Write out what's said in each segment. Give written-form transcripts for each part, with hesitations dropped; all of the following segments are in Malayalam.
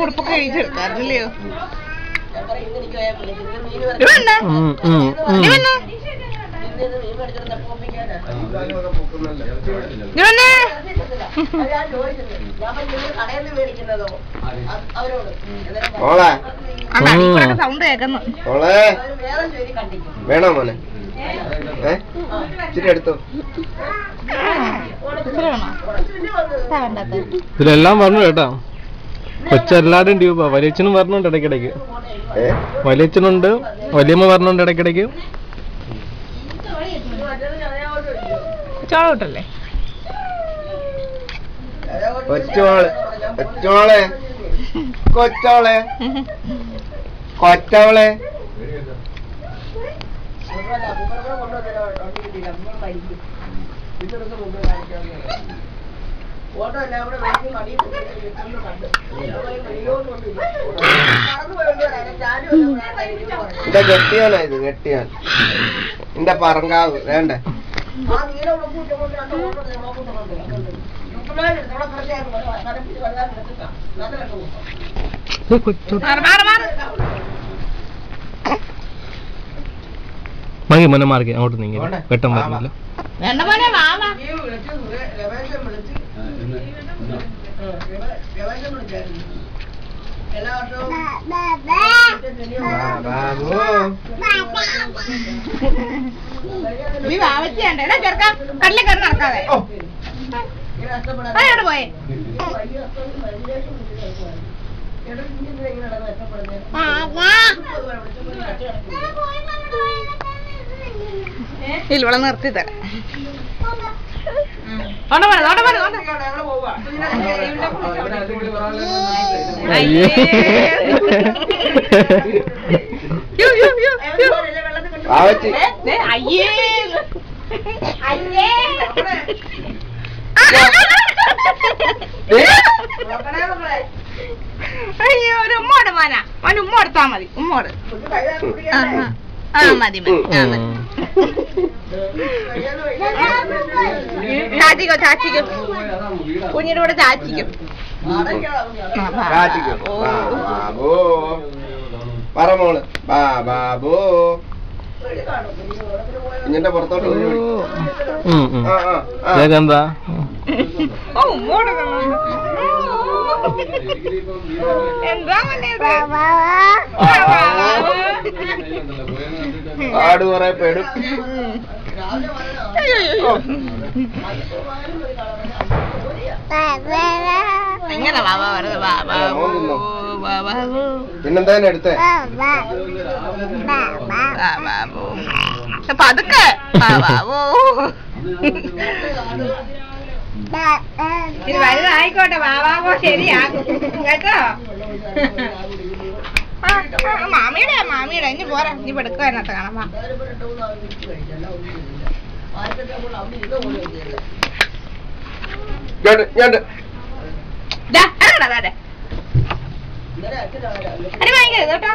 ഉടുപ്പൊക്കെ കഴിച്ചെടുക്കാറില്ലയോ? സൗണ്ട് കേക്കുന്നു. വേണോ മോനെ? ഇച്ചിരി എടുത്തോ. ഇതിലെല്ലാം പറഞ്ഞു കേട്ടോ. കൊച്ചെല്ലാരും ട്യൂബാ. വലിയച്ഛനും പറഞ്ഞുണ്ട് ഇടയ്ക്കിടയ്ക്ക്. വലിയച്ഛനുണ്ട്, വലിയമ്മ പറഞ്ഞുണ്ട് ഇടയ്ക്കിടയ്ക്ക്. ചോളോട്ടല്ലേ കൊച്ചോളെ കൊച്ചോളെ കൊച്ചോളെ കൊച്ചോളെ എന്റെ കെട്ടിയാനാ ഇത്, കെട്ടിയാൻ എന്റെ പറങ്കാവ് വേണ്ടേ? മതി മോനെ മാർക്ക് അങ്ങോട്ട് നീങ്ങി വെട്ടം പറഞ്ഞില്ല. ചെറുക്ക കടലിൽ കയറി നടക്കാതെ പോയെ. ഇവിടെ നിർത്തി തരാം. അയ്യോ ഒരു ഉമ്മോട് മോന മോന് ഉമ്മ എടുത്താ മതി. ഉമ്മോട് മതി മതി. ചാച്ചിക്കോ ചാച്ചിക്കോ കുഞ്ഞിന്റെ കൂടെ ചാച്ചിക്കും. പറമോള് ബാബോ കുഞ്ഞിന്റെ പുറത്തോട്ട് എന്താ ആട് കുറെ പേടും. എങ്ങനെ ബാബാ വരുന്നത്? പിന്നെന്താ എടുത്തേ? പതുക്കെ ഇത് വലുതായിക്കോട്ടെ ബാബാവോ ശരിയാകും കേട്ടോ. മാമിയുടെ മാമിയുടെ ഇനി പോരാ, ഇനി എടുക്കാനകത്ത് കാണാം. ഭയങ്കര കേട്ടോ.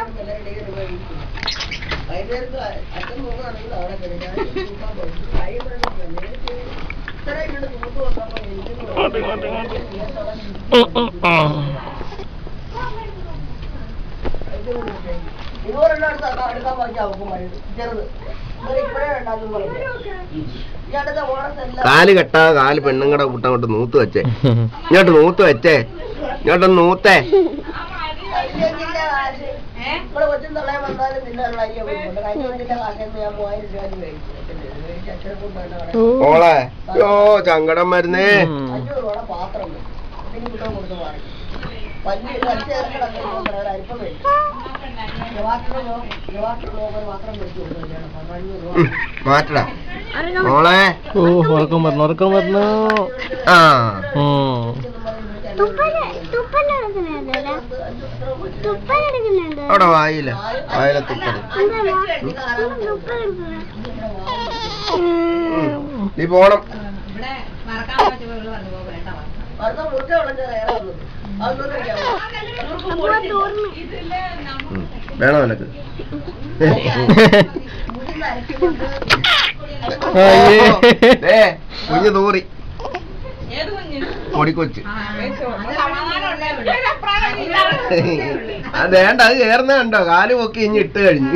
കാല് കെട്ടാതെ കാല് പെണ്ണുങ്ങടെ കൂട്ടങ്ങോട്ട് നൂത്ത് വെച്ചേ. ഇങ്ങോട്ട് നൂത്ത് വെച്ചേ. ഇങ്ങോട്ടൊന്ന് നൂത്തേ. ഓളെ യോ സങ്കടം വരുന്നേ. മാറ്റടാ മോളെ. ഓ ഉറക്കം പറഞ്ഞു ഉറക്കം പറഞ്ഞു. ആ അവിടെ വായില തുപ്പല്. നീ പോണം. വേണോ നിനക്ക്? കുഞ്ഞ് തൂറി ഏത് കുഞ്ഞ്? പൊടിക്കൊച്ച്. സമാധാനം ഉണ്ടായിരുന്നു. അത് വേണ്ട, അത് കേറുന്ന കണ്ടോ, കാല് പൊക്കി ഇഞ്ഞ് ഇട്ട് കഴിഞ്ഞു.